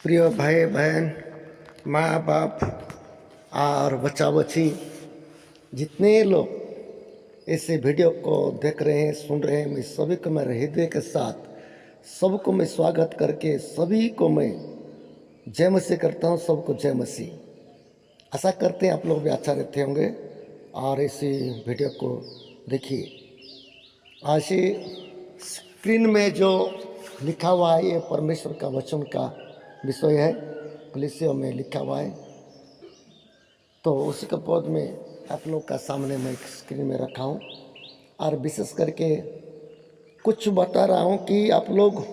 प्रिय भाई बहन, माँ बाप और बच्चा बच्ची, जितने लोग ऐसे वीडियो को देख रहे हैं, सुन रहे हैं, मैं सभी को मैं हृदय के साथ सबको मैं स्वागत करके सभी को मैं जय मसीह करता हूँ। सबको जय मसीह। आशा करते हैं आप लोग भी अच्छा रहते होंगे और इसी वीडियो को देखिए। आज स्क्रीन में जो लिखा हुआ है ये परमेश्वर का वचन का विषय है, कलीसिया में लिखा हुआ है। तो उसी के पद में आप लोग का सामने मैं स्क्रीन में रखा हूँ और विशेष करके कुछ बता रहा हूँ कि आप लोग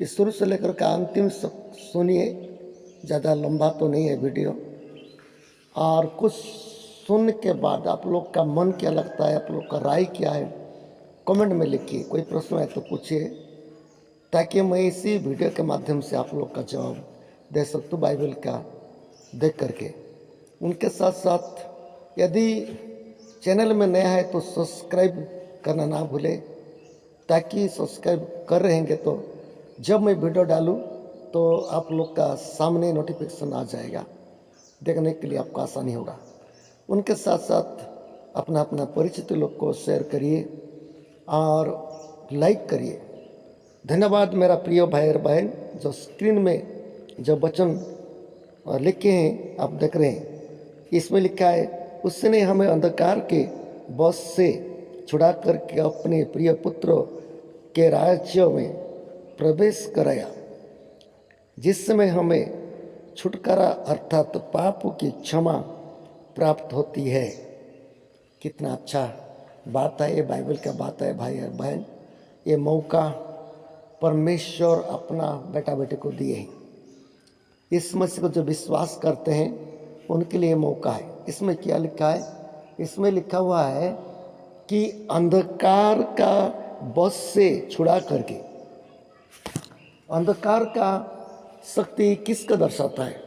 इस शुरू से लेकर का अंतिम सुनिए। ज़्यादा लंबा तो नहीं है वीडियो। और कुछ सुन के बाद आप लोग का मन क्या लगता है, आप लोग का राय क्या है, कमेंट में लिखिए। कोई प्रश्न है तो पूछिए, ताकि मैं इसी वीडियो के माध्यम से आप लोग का जवाब दे सकूँ बाइबल का देख करके। उनके साथ साथ यदि चैनल में नया है तो सब्सक्राइब करना ना भूलें, ताकि सब्सक्राइब कर रहेंगे तो जब मैं वीडियो डालूं तो आप लोग का सामने नोटिफिकेशन आ जाएगा, देखने के लिए आपको आसानी होगा। उनके साथ साथ अपना अपना परिचित लोग को शेयर करिए और लाइक करिए। धन्यवाद मेरा प्रिय भाई और बहन, जो स्क्रीन में जो वचन लिखे हैं आप देख रहे हैं। इसमें लिखा है, उसने हमें अंधकार के बस से छुड़ा करके अपने प्रिय पुत्र के राज्य में प्रवेश कराया, जिसमें हमें छुटकारा अर्थात पाप की क्षमा प्राप्त होती है। कितना अच्छा बात है, ये बाइबल का बात है भाई और बहन। ये मौका परमेश्वर अपना बेटा बेटे को दिए हैं। इस मसीह को जो विश्वास करते हैं उनके लिए मौका है। इसमें क्या लिखा है? इसमें लिखा हुआ है कि अंधकार का बस से छुड़ा करके। अंधकार का शक्ति किसका दर्शाता है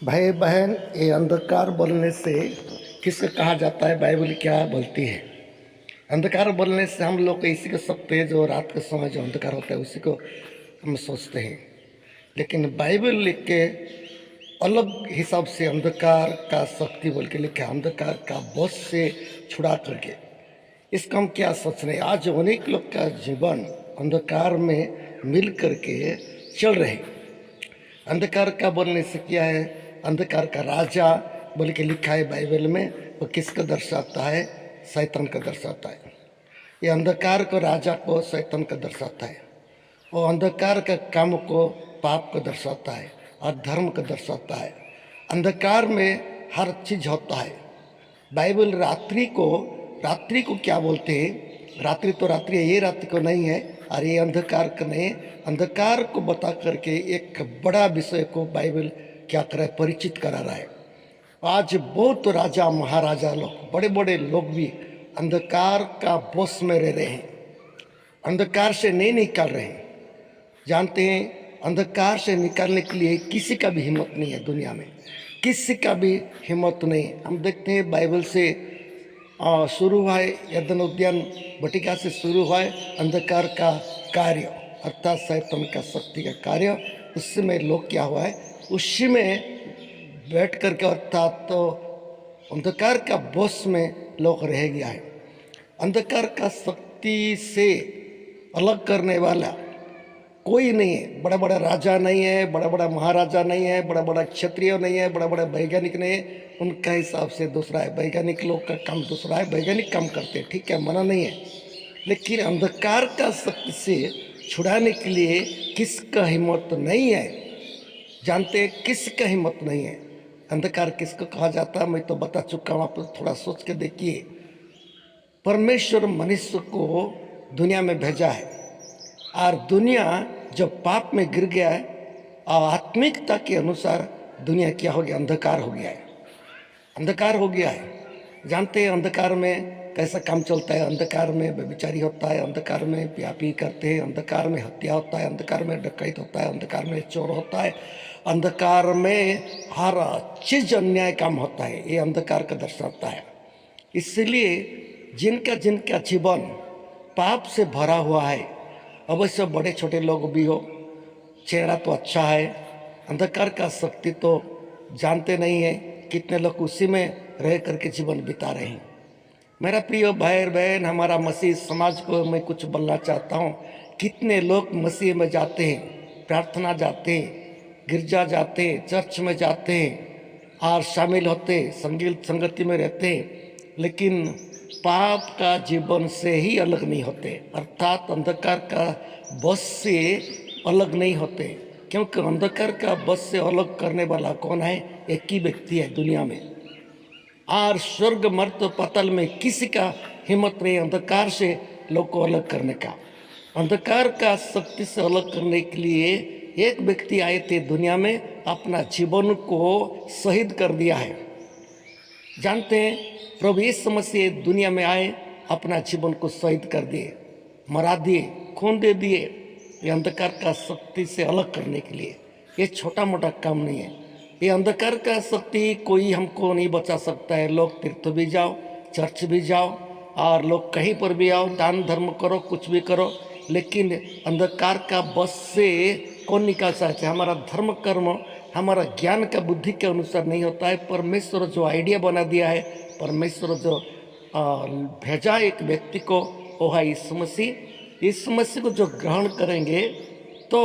भाई बहन? ये अंधकार बोलने से किसका कहा जाता है? बाइबल क्या बोलती है? अंधकार बोलने से हम लोग इसी को सकते हैं, जो रात के समय जो अंधकार होता है उसी को हम सोचते हैं। लेकिन बाइबल लिख के अलग हिसाब से अंधकार का शक्ति बोल के लिखा, अंधकार का बस से छुड़ा करके। इसका हम क्या सोच रहे हैं? आज अनेक लोग का जीवन अंधकार में मिल करके चल रहे हैं। अंधकार का बोलने से क्या है? अंधकार का राजा बोल के लिखा है बाइबल में। वो किसको दर्शाता है? शैतान का दर्शाता है। ये अंधकार को राजा को शैतान का दर्शाता है। वो अंधकार का काम को पाप को दर्शाता है और धर्म को दर्शाता है। अंधकार में हर चीज होता है। बाइबल रात्रि को क्या बोलते हैं? रात्रि तो रात्रि है, ये रात्रि को नहीं है और ये अंधकार का नहीं है। अंधकार को बता करके एक बड़ा विषय को बाइबल क्या कर रहा है? परिचित करा रहा है। आज बहुत राजा महाराजा लोग, बड़े बड़े लोग भी अंधकार का बस में रह रहे हैं, अंधकार से नहीं निकल रहे हैं। जानते हैं, अंधकार से निकलने के लिए किसी का भी हिम्मत नहीं है दुनिया में, किसी का भी हिम्मत नहीं। हम देखते हैं बाइबल से शुरू हुआ है, एदन उद्यान बटिका से शुरू हुआ है अंधकार का कार्य, अर्थात शैतान का शक्ति का कार्य। उसमें लोग क्या हुआ है? उसी में बैठ करके, अर्थात तो अंधकार का बस में लोग रह गया है। अंधकार का शक्ति से अलग करने वाला कोई नहीं है। बड़ा बड़ा राजा नहीं है, बड़ा बड़ा महाराजा नहीं है, बड़ा बड़ा क्षत्रिय नहीं है, बड़ा बड़ा वैज्ञानिक नहीं है। उनका हिसाब से दूसरा है। वैज्ञानिक लोग का काम दूसरा है, वैज्ञानिक काम करते हैं, ठीक है, मना नहीं है। लेकिन अंधकार का शक्ति से छुड़ाने के लिए किसका हिम्मत नहीं है? जानते हैं किसका हिम्मत नहीं है? अंधकार किसको कहा जाता है? मैं तो बता चुका हूँ, आप थोड़ा सोच के देखिए। परमेश्वर मनुष्य को दुनिया में भेजा है और दुनिया जब पाप में गिर गया है और आत्मिकता के अनुसार दुनिया क्या हो गया? अंधकार हो गया है, अंधकार हो गया है। जानते हैं अंधकार में कैसा काम चलता है? अंधकार में व्यभिचारी होता है, अंधकार में व्यापी करते हैं, अंधकार में हत्या होता है, अंधकार में डकैत होता है, अंधकार में चोर होता है, अंधकार में हर चीज अन्याय काम होता है। ये अंधकार का दर्शाता है। इसलिए जिनका जिनका जीवन पाप से भरा हुआ है, अवश्य बड़े छोटे लोग भी हो, चेहरा तो अच्छा है, अंधकार का शक्ति तो जानते नहीं है। कितने लोग उसी में रह करके जीवन बिता रहे हैं। मेरा प्रिय भाई बहन, हमारा मसीह समाज को मैं कुछ बोलना चाहता हूँ। कितने लोग मसीह में जाते हैं, प्रार्थना जाते हैं, गिरजा जाते हैं, चर्च में जाते हैं और शामिल होते, संगीत संगति में रहते हैं, लेकिन पाप का जीवन से ही अलग नहीं होते, अर्थात अंधकार का बस से अलग नहीं होते। क्योंकि अंधकार का बस से अलग करने वाला कौन है? एक ही व्यक्ति है दुनिया में। और स्वर्ग मर्त्य पाताल में किसी का हिम्मत नहीं अंधकार से लोग को अलग करने का। अंधकार का शक्ति से अलग करने के लिए एक व्यक्ति आए थे दुनिया में, अपना जीवन को शहीद कर दिया है। जानते हैं, प्रभु यीशु मसीह दुनिया में आए, अपना जीवन को शहीद कर दिए, मरा दिए, खून दे दिए, ये अंधकार का शक्ति से अलग करने के लिए। ये छोटा मोटा काम नहीं है। ये अंधकार का शक्ति कोई हमको नहीं बचा सकता है। लोग तीर्थ भी जाओ, चर्च भी जाओ और लोग कहीं पर भी आओ, दान धर्म करो, कुछ भी करो, लेकिन अंधकार का बस से कौन निकाल सकता है? हमारा धर्म कर्म हमारा ज्ञान का बुद्धि के अनुसार नहीं होता है। परमेश्वर जो आइडिया बना दिया है, परमेश्वर जो भेजा एक व्यक्ति को, वो है यीशु मसीह। यीशु मसीह को जो ग्रहण करेंगे तो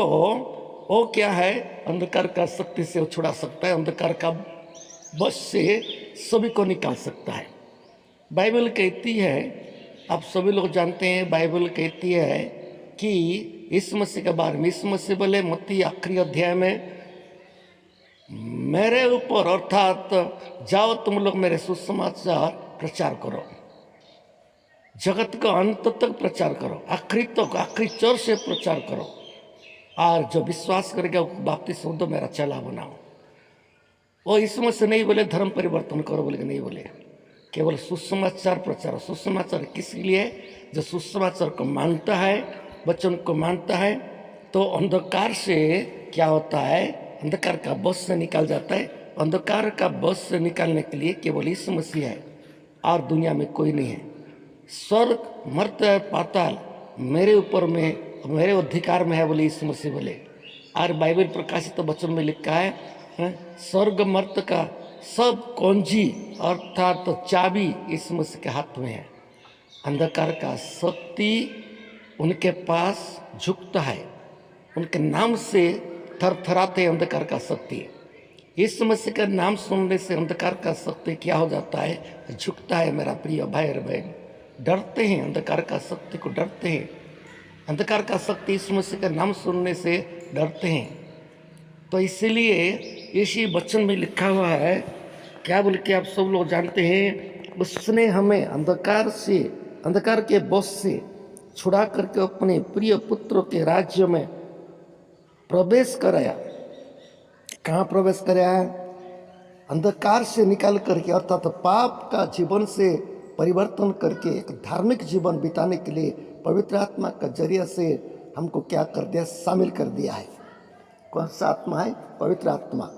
वो क्या है? अंधकार का शक्ति से वो छुड़ा सकता है, अंधकार का बस से सभी को निकाल सकता है। बाइबल कहती है, आप सभी लोग जानते हैं, बाइबल कहती है कि यीशु मसीह के बारे में, यीशु मसीह बोले मत्ती आखिरी अध्याय में, मेरे ऊपर अर्थात जाओ तुम लोग मेरे सुसमाचार प्रचार करो, जगत का अंत तक प्रचार करो, आखिरी तक, आखिरी चोर से प्रचार करो, और जो विश्वास करेगा वो बपतिस्मा दो, मेरा चेला बनाओ। वो यीशु मसीह नहीं बोले धर्म परिवर्तन करो बोले, नहीं बोले, केवल सुसमाचार प्रचार। सुसमाचार किस लिए? जो सुसमाचार को मानता है, वचन को मानता है, तो अंधकार से क्या होता है? अंधकार का बस से निकाल जाता है। अंधकार का बस से निकालने के लिए केवल यीशु मसीह है और दुनिया में कोई नहीं है। स्वर्ग मर्त्य पाताल मेरे ऊपर में, मेरे अधिकार में है बोले यीशु मसीह बोले। और बाइबल प्रकाशित वचन में लिखा है, स्वर्ग मर्त्य का सब कुंजी अर्थात तो चाबी यीशु मसीह के हाथ में है। अंधकार का शक्ति उनके पास झुकता है, उनके नाम से थरथराते अंधकार का शक्ति। यीशु मसीह का नाम सुनने से अंधकार का शक्ति क्या हो जाता है? झुकता है। मेरा प्रिय भाई और बहन, डरते हैं, अंधकार का शक्ति को डरते हैं। अंधकार का शक्ति यीशु मसीह का नाम सुनने से डरते हैं। तो इसीलिए इसी वचन में लिखा हुआ है, क्या बोल के आप सब लोग जानते हैं, उसने हमें अंधकार से, अंधकार के बस से छुड़ा करके अपने प्रिय पुत्र के राज्य में प्रवेश कराया। कहाँ प्रवेश कराया? अंधकार से निकाल करके, अर्थात पाप का जीवन से परिवर्तन करके एक धार्मिक जीवन बिताने के लिए पवित्र आत्मा का जरिया से हमको क्या कर दिया? शामिल कर दिया है। कौन सा आत्मा है? पवित्र आत्मा।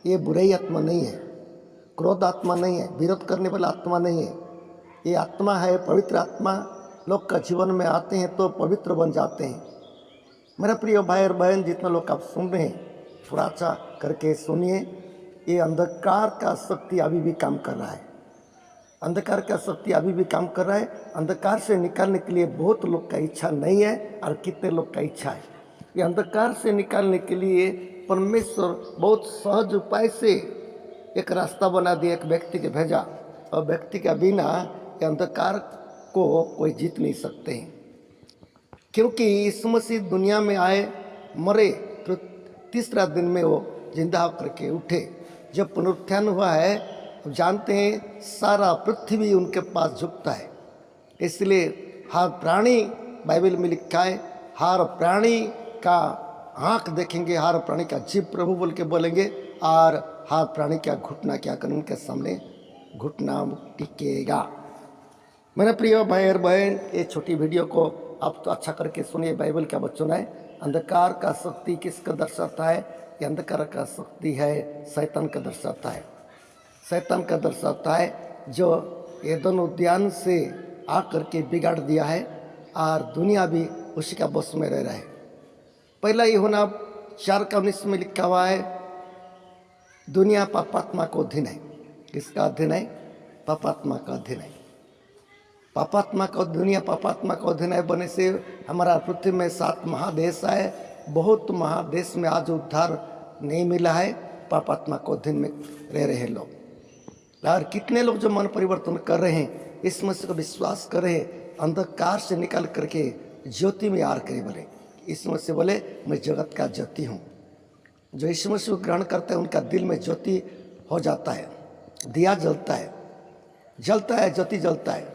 ये बुराई आत्मा नहीं है, क्रोध आत्मा नहीं है, विरोध करने वाला आत्मा नहीं है। ये आत्मा है पवित्र आत्मा। लोग का जीवन में आते हैं तो पवित्र बन जाते हैं। मेरा प्रिय भाई और बहन, जितना लोग आप सुन रहे हैं, थोड़ा सा करके सुनिए। ये अंधकार का शक्ति अभी भी काम कर रहा है। अंधकार का शक्ति अभी भी काम कर रहा है। अंधकार से निकालने के लिए बहुत लोग का इच्छा नहीं है और कितने लोग का इच्छा है। ये अंधकार से निकालने के लिए परमेश्वर बहुत सहज उपाय से एक रास्ता बना दिया, एक व्यक्ति के भेजा, और व्यक्ति के बिना ये अंधकार को कोई जीत नहीं सकते हैं। क्योंकि यीशु मसीह दुनिया में आए, मरे, फिर तीसरा दिन में वो जिंदा होकर के उठे। जब पुनरुत्थान हुआ है, जानते हैं सारा पृथ्वी उनके पास झुकता है। इसलिए हर प्राणी, बाइबल में लिखा है, हर प्राणी का आँख देखेंगे, हर प्राणी का जीव प्रभु बोल के बोलेंगे, और हर प्राणी का घुटना क्या करें? उनके सामने घुटना टिकेगा। मेरे प्रिय भाई और बहन, ये छोटी वीडियो को आप तो अच्छा करके सुनिए। बाइबल का वचन है, अंधकार का शक्ति किसका दर्शाता है? ये अंधकार का शक्ति है शैतान का दर्शाता है। शैतान का दर्शाता है जो एदन उद्यान से आकर के बिगाड़ दिया है और दुनिया भी उसी का बस में रह रहा है। पहला यूहन्ना 4:19 में लिखा हुआ है, दुनिया पापात्मा को अधीन है। किसका अधीन है? पापात्मा का अधीन है। पापात्मा का, दुनिया पापात्मा का अधीन है बने से हमारा पृथ्वी में 7 महादेश है। बहुत महादेश में आज उद्धार नहीं मिला है, पापात्मा को अधीन में रह रहे हैं लोग। और कितने लोग जो मन परिवर्तन कर रहे हैं, इस मसीह को विश्वास कर रहे हैं, अंधकार से निकल करके ज्योति में आर करे बोले। इस मसीह बोले मैं जगत का ज्योति हूँ। जो इस मसीह को ग्रहण करता है उनका दिल में ज्योति हो जाता है, दिया जलता है, ज्योति जलता है।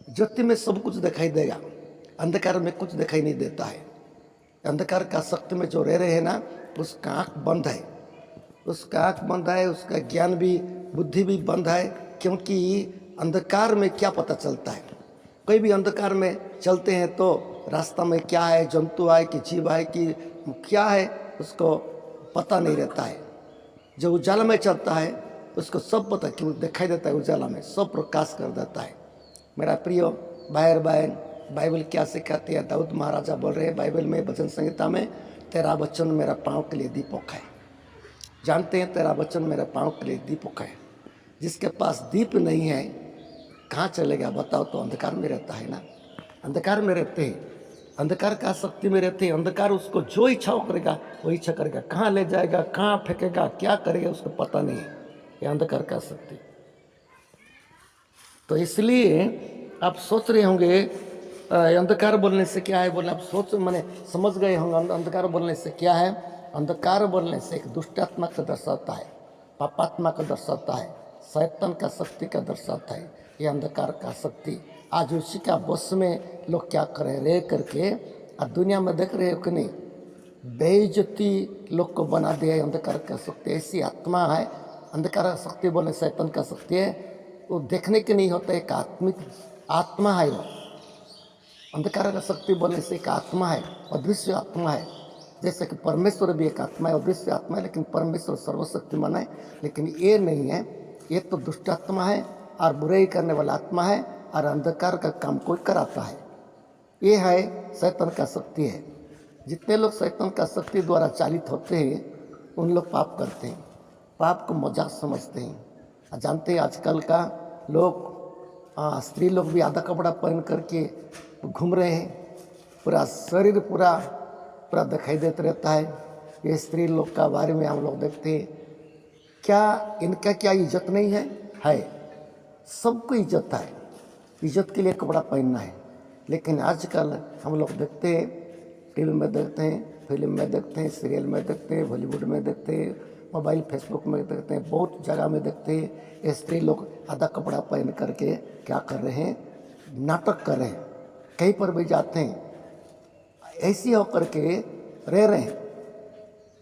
ज्योति में सब कुछ दिखाई देगा, अंधकार में कुछ दिखाई नहीं देता है। अंधकार का शक्ति में जो रह रहे हैं ना, उसका आँख बंद है, उसका आँख बंद है, उसका ज्ञान भी, बुद्धि भी बंद है। क्योंकि अंधकार में क्या पता चलता है? कोई भी अंधकार में चलते हैं तो रास्ता में क्या है, जंतु है कि जीव है कि क्या है, उसको पता नहीं रहता है। जो उजाला में चलता है उसको सब पता, क्यों दिखाई देता है, उजाला में सब प्रकाश कर देता है। मेरा प्रिय भाई बहन, बाइबल क्या सिखाती है? दाऊद महाराजा बोल रहे हैं बाइबल में, भजन संहिता में, तेरा वचन मेरा पाँव के लिए दीपक है। जानते हैं, तेरा वचन मेरा पाँव के लिए दीपक है। जिसके पास दीप नहीं है कहाँ चलेगा बताओ? तो अंधकार में रहता है ना, अंधकार में रहते हैं, अंधकार का शक्ति में रहते हैं। अंधकार उसको जो इच्छा करेगा वो इच्छा करेगा, कहाँ ले जाएगा, कहाँ फेंकेगा, क्या करेगा, उसको पता नहीं है। ये अंधकार का शक्ति। तो इसलिए आप सोच रहे होंगे अंधकार बोलने से क्या है? बोले आप मैंने समझ गए होंगे अंधकार बोलने से क्या है। अंधकार बोलने से एक दुष्टात्मा का दर्शाता है, पापात्मा का दर्शाता है, शैतान का शक्ति का दर्शाता है। ये अंधकार का शक्ति आज उसी का बस में लोग क्या करें रह करके। आज दुनिया में देख रहे हो कि नहीं, बेइज्जती लोग को बना दिया अंधकार का शक्ति। ऐसी आत्मा है, अंधकार शक्ति बोले शैतान का शक्ति है। वो देखने के नहीं होता, एक आत्मिक आत्मा है वो। अंधकार का शक्ति बोलने से एक आत्मा है, अदृश्य आत्मा है। जैसे कि परमेश्वर भी एक आत्मा है, अदृश्य आत्मा है, लेकिन परमेश्वर सर्वशक्तिमान है। लेकिन ये नहीं है, ये तो दुष्ट आत्मा है और बुराई करने वाला आत्मा है और अंधकार का काम कोई कराता है। ये है शैतान का शक्ति है। जितने लोग शैतान का शक्ति द्वारा चालित होते हैं उन लोग पाप करते हैं, पाप को मजाक समझते हैं। जानते हैं आजकल का लोग, स्त्री लोग भी आधा कपड़ा पहन करके घूम रहे हैं, पूरा शरीर पूरा दिखाई देता रहता है। ये स्त्री लोग का बारे में हम लोग देखते हैं, क्या इनका क्या इज्जत नहीं है? है, सबको इज्जत है, इज्जत के लिए कपड़ा पहनना है। लेकिन आजकल हम लोग देखते हैं, टीवी में देखते हैं, फिल्म में देखते हैं, सीरियल में देखते हैं, बॉलीवुड में देखते हैं, मोबाइल फेसबुक में देखते हैं, बहुत जगह में देखते हैं। ये स्त्री लोग आधा कपड़ा पहन करके क्या कर रहे हैं? नाटक कर रहे हैं। कहीं पर भी जाते हैं ऐसी होकर के रह रहे हैं।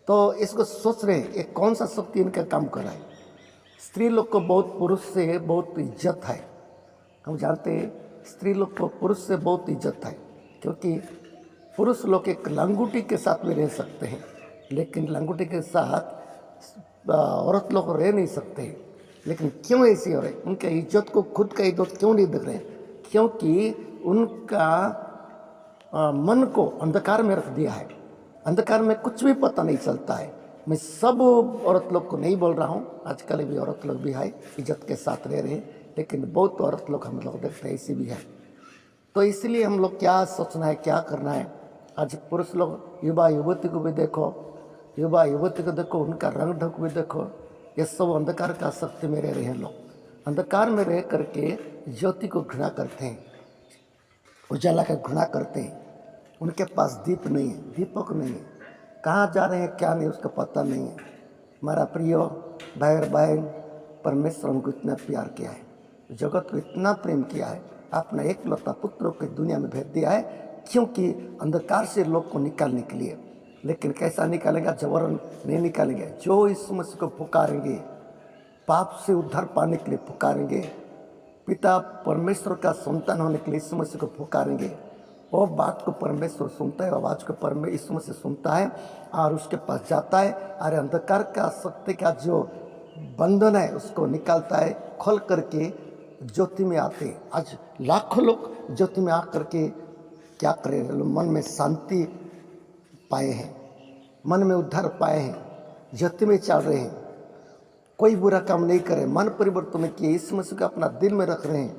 तो इसको सोच रहे हैं ये कौन सा शक्ति इनका काम कर रहा है। स्त्री लोग को बहुत पुरुष से बहुत इज्जत है। हम जानते हैं स्त्री लोग को पुरुष से बहुत इज्जत है, क्योंकि पुरुष लोग एक लंगूटी के साथ में रह सकते हैं, लेकिन लंगूटी के साथ औरत लोग रह नहीं सकते। लेकिन क्यों ऐसी हो रही? उनके इज्जत को, खुद का इज्जत क्यों नहीं दिख रहे? क्योंकि उनका मन को अंधकार में रख दिया है। अंधकार में कुछ भी पता नहीं चलता है। मैं सब औरत लोग को नहीं बोल रहा हूँ, आजकल भी औरत लोग भी है, इज्जत के साथ रह रहे हैं, लेकिन बहुत औरत लोग हम लोग देखते हैं ऐसी भी है। तो इसलिए हम लोग क्या सोचना है, क्या करना है? आज पुरुष लोग, युवा युवती को भी देखो, युवा युवती को देखो, उनका रंग ढंग भी देखो, ये सब अंधकार का शक्ति में रह रहे हैं। लोग अंधकार में रह करके ज्योति को घृणा करते हैं, उजाला का घृणा करते हैं। उनके पास दीप नहीं है, दीपक नहीं है, कहाँ जा रहे हैं क्या नहीं उसका पता नहीं है। हमारा प्रिय भाई और बहन, परमेश्वर हमको इतना प्यार किया है, जगत को इतना प्रेम किया है, अपना एकलौता पुत्र को दुनिया में भेज दिया है, क्योंकि अंधकार से लोग को निकालने के लिए। लेकिन कैसा निकालेगा? जबरन नहीं निकालेंगे। जो इस मसीह को पुकारेंगे, पाप से उद्धार पाने के लिए पुकारेंगे, पिता परमेश्वर का संतान होने के लिए इस मसीह को पुकारेंगे, वो बात को परमेश्वर सुनता है, आवाज़ को परमेश्वर से सुनता है और उसके पास जाता है और अंधकार का शक्ति का जो बंधन है उसको निकालता है, खोल करके ज्योति में आते हैं। आज लाखों लोग ज्योति में आ करके क्या करें? मन में शांति पाए हैं, मन में उद्धार पाए हैं, ज्योति में चल रहे हैं, कोई बुरा काम नहीं करे, मन परिवर्तन किए, यीशु मसीह को अपना दिल में रख रहे हैं।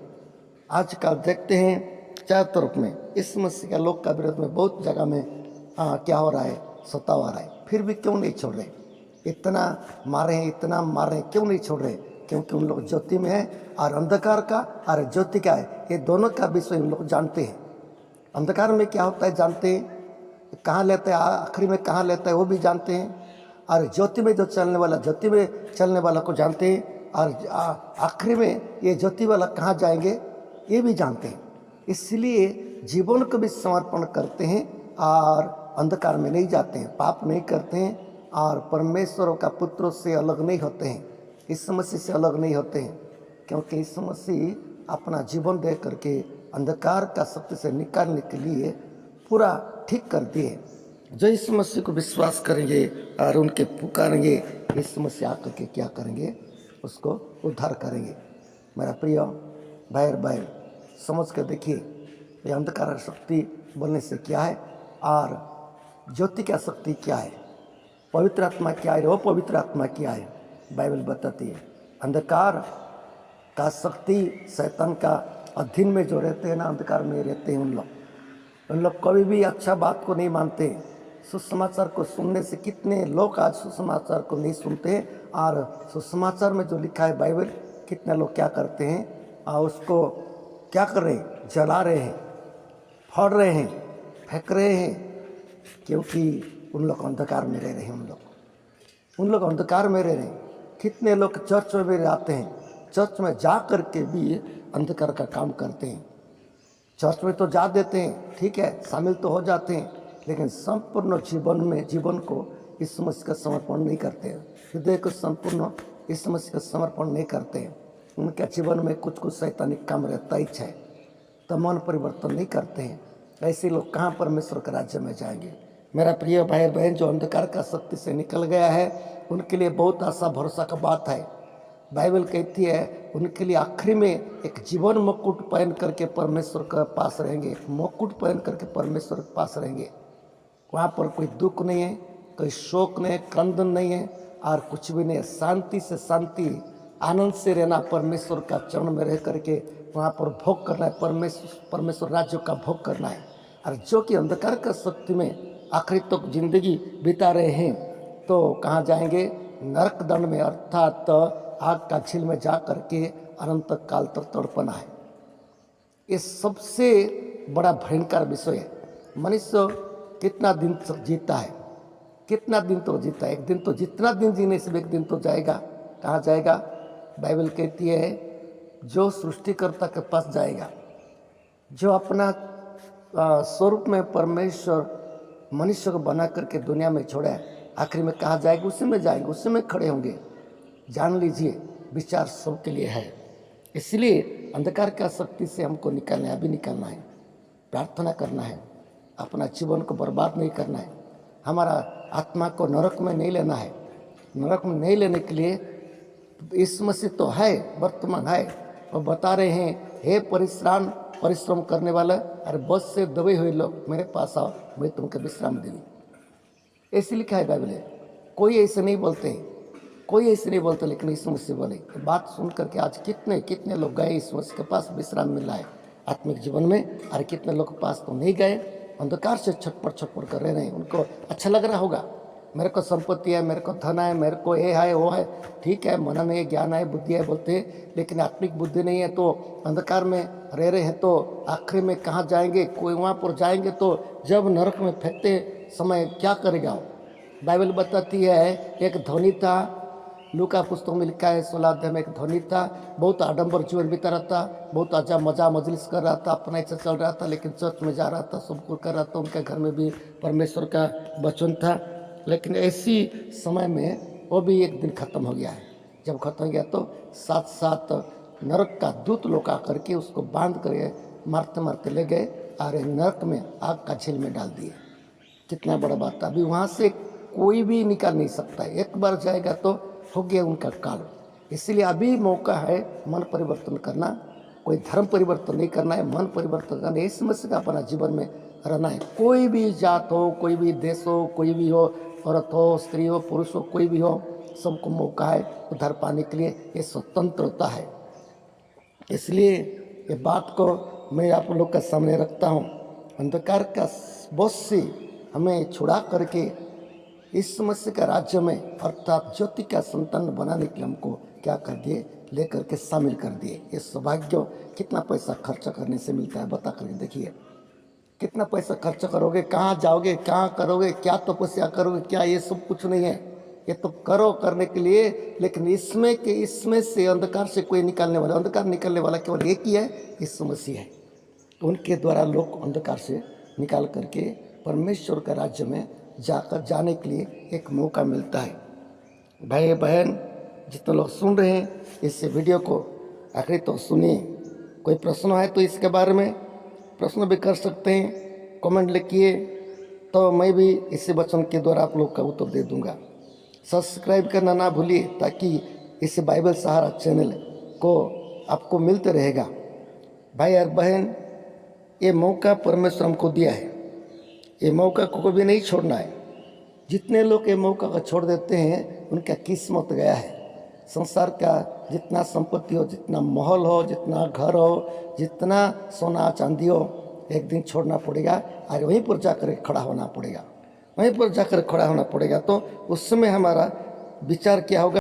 आजकल देखते हैं चारों तरफ में यीशु मसीह का लोग का विरोध में बहुत जगह में क्या हो रहा है, सताव आ रहा है, फिर भी क्यों नहीं छोड़ रहे? इतना मारे हैं, इतना मार रहे हैं, क्यों नहीं छोड़ रहे? क्योंकि उन लोग ज्योति में है और अंधकार का और ज्योति का है, ये दोनों का विषय उन लोग जानते हैं। अंधकार में क्या होता है जानते हैं, कहाँ लेते हैं, आखिरी में कहाँ लेता है वो भी जानते हैं, और ज्योति में जो चलने वाला ज्योति में चलने वाला को जानते हैं, और आखिरी में ये ज्योति वाला कहाँ जाएंगे ये भी जानते हैं। इसलिए जीवन को भी समर्पण करते हैं और अंधकार में नहीं जाते हैं, पाप नहीं करते हैं और परमेश्वर का पुत्रों से अलग नहीं होते हैं, यीशु मसीह से अलग नहीं होते हैं, क्योंकि यीशु मसीह अपना जीवन दे करके अंधकार का शक्ति से निकालने के लिए पूरा ठीक कर दिए। जो यीशु मसीह को विश्वास करेंगे और उनके पुकारेंगे, यीशु मसीह आकर के क्या करेंगे, उसको उद्धार करेंगे। मेरा प्रिय भाई और बहन, समझ कर देखिए ये अंधकार शक्ति बोलने से क्या है और ज्योति का शक्ति क्या है, पवित्र आत्मा क्या है, वो पवित्र आत्मा क्या है, बाइबल बताती है। अंधकार का शक्ति शैतान का अधीन में जो रहते हैं ना, अंधकार में रहते हैं उन लोग कभी भी अच्छा बात को नहीं मानते। सुसमाचार को सुनने से कितने लोग आज सुसमाचार को नहीं सुनते, और सुसमाचार में जो लिखा है बाइबल, कितने लोग क्या करते हैं और उसको क्या कर रहे हैं, जला रहे हैं, फाड़ रहे हैं, फेंक रहे हैं, क्योंकि उन लोग अंधकार में रह रहे हैं। उन लोग अंधकार में रह रहे हैं। कितने लोग चर्च में भी रहते हैं, चर्च में जा कर के भी अंधकार का काम करते हैं। चर्च में तो जा देते हैं, ठीक है, शामिल तो हो जाते हैं, लेकिन संपूर्ण जीवन को यीशु मसीह का समर्पण नहीं करते हैं, हृदय को संपूर्ण यीशु मसीह का समर्पण नहीं करते हैं। उनके जीवन में कुछ शैतानिक काम रहता ही है, तो मन परिवर्तन नहीं करते हैं। ऐसे लोग कहाँ परमेश्वर के राज्य में जाएंगे? मेरा प्रिय भाई बहन, जो अंधकार का शक्ति से निकल गया है उनके लिए बहुत आशा भरोसा का बात है। बाइबल कहती है उनके लिए आखिरी में एक जीवन मुकुट पहन करके परमेश्वर के पास रहेंगे, एक मुकुट पहन करके परमेश्वर के पास रहेंगे। वहाँ पर कोई दुख नहीं है, कोई शोक नहीं है, क्रंदन नहीं है और कुछ भी नहीं है। शांति से शांति, आनंद से रहना, परमेश्वर का चरण में रह करके वहाँ पर भोग करना है, परमेश्वर राज्य का भोग करना है। और जो कि अंधकार का शक्ति में आखिरी तक तो जिंदगी बिता रहे हैं, तो कहाँ जाएंगे? नरक दंड में, अर्थात आग का झील में जा करके अनंत काल तक तड़पना है। ये सबसे बड़ा भयंकर विषय है। मनुष्य कितना दिन तक जीता है, कितना दिन तो जीता है? एक दिन तो, जितना दिन जीने से एक दिन तो जाएगा। कहाँ जाएगा? बाइबल कहती है जो सृष्टिकर्ता के पास जाएगा, जो अपना स्वरूप में परमेश्वर मनुष्य को बना करके दुनिया में छोड़ा है, आखिर में कहाँ जाएगा? उसी में जाएंगे, उसी में खड़े होंगे। जान लीजिए, विचार सबके लिए है। इसलिए अंधकार का शक्ति से हमको निकलना है, अभी निकलना है, प्रार्थना करना है, अपना जीवन को बर्बाद नहीं करना है, हमारा आत्मा को नरक में नहीं लेना है। नरक में नहीं लेने के लिए यीशु मसीह तो है, वर्तमान है, और बता रहे हैं हे परिश्रम करने वाला और बस से दबे हुए लोग मेरे पास आओ, मैं तुमको विश्राम दूंगी। ऐसे लिखा है बाइबल में। कोई ऐसे नहीं बोलते, कोई ऐसे नहीं बोलते, लेकिन यीशु मसीह बोले। बात सुन करके आज कितने लोग गए यीशु मसीह के पास, विश्राम मिल रहा है आत्मिक जीवन में, और कितने लोग के पास तो नहीं गए, अंधकार से छटपट कर रहे हैं। उनको अच्छा लग रहा होगा, मेरे को संपत्ति है, मेरे को धन है, मेरे को ये है वो है, ठीक है, मन में ज्ञान है, बुद्धि है बोलते हैं, लेकिन आत्मिक बुद्धि नहीं है, तो अंधकार में रह रहे हैं, तो आखिरी में कहाँ जाएंगे? कोई वहाँ पर जाएंगे तो जब नरक में फेंकते समय क्या करेगा? बाइबल बताती है एक धनी था, लूका पुस्तक में लिखा है 16 अध्याय में, एक धनी था, बहुत आडंबर जीवन बिता रहा था, बहुत अच्छा मजा मजलिस कर रहा था, अपना इच्छा चल रहा था, लेकिन चर्च में जा रहा था, सब कुछ कर रहा था, उनके घर में भी परमेश्वर का वचन था। लेकिन ऐसी समय में वो भी एक दिन ख़त्म हो गया है। जब ख़त्म हो गया तो साथ नरक का दूत लोग आकर के उसको बांध कर मारते मारते ले गए और नरक में आग का झील में डाल दिए। कितना बड़ा बात था। अभी वहाँ से कोई भी निकाल नहीं सकता है, एक बार जाएगा तो हो गया उनका काल। इसलिए अभी मौका है मन परिवर्तन करना, कोई धर्म परिवर्तन नहीं करना है, मन परिवर्तन करना है, इस मसीह का अपना जीवन में रहना है। कोई भी जात हो, कोई भी देश हो, कोई भी हो, औरत हो, स्त्री हो, पुरुष हो, कोई भी हो, सबको मौका है उद्धार पाने के लिए। ये स्वतंत्रता है। इसलिए ये बात को मैं आप लोग का सामने रखता हूँ। अंधकार का बोझ से हमें छुड़ा करके इस समस्या का राज्य में अर्थात ज्योति का संतान बनाने के लिए हमको क्या कर दिए, लेकर के शामिल कर दिए। ये सौभाग्य कितना पैसा खर्चा करने से मिलता है, बता करके देखिए। कितना पैसा खर्च करोगे, कहाँ जाओगे, कहाँ करोगे, क्या तपस्या करोगे, क्या ये सब कुछ नहीं है। ये तो करो करने के लिए, लेकिन इसमें से अंधकार से कोई निकालने वाला, अंधकार निकालने वाला केवल एक ही है, यीशु मसीह है। उनके द्वारा लोग अंधकार से निकाल करके परमेश्वर का राज्य में जाने के लिए एक मौका मिलता है। भाई बहन जितने लोग सुन रहे हैं इस वीडियो को आखिर तो सुनिए। कोई प्रश्न है तो इसके बारे में प्रश्न भी कर सकते हैं, कमेंट लिखिए, तो मैं भी इसी वचन के द्वारा आप लोग का उत्तर दे दूंगा। सब्सक्राइब करना ना भूलिए, ताकि इस बाइबल सहारा चैनल को आपको मिलते रहेगा। भाई और बहन, ये मौका परमेश्वर हमको दिया है, ये मौका को कभी नहीं छोड़ना है। जितने लोग ये मौका को छोड़ देते हैं उनका किस्मत गया है। संसार का जितना संपत्ति हो, जितना महल हो, जितना घर हो, जितना सोना चांदी हो, एक दिन छोड़ना पड़ेगा और वहीं पर जाकर खड़ा होना पड़ेगा, वहीं पर जाकर खड़ा होना पड़ेगा। तो उस समय हमारा विचार क्या होगा?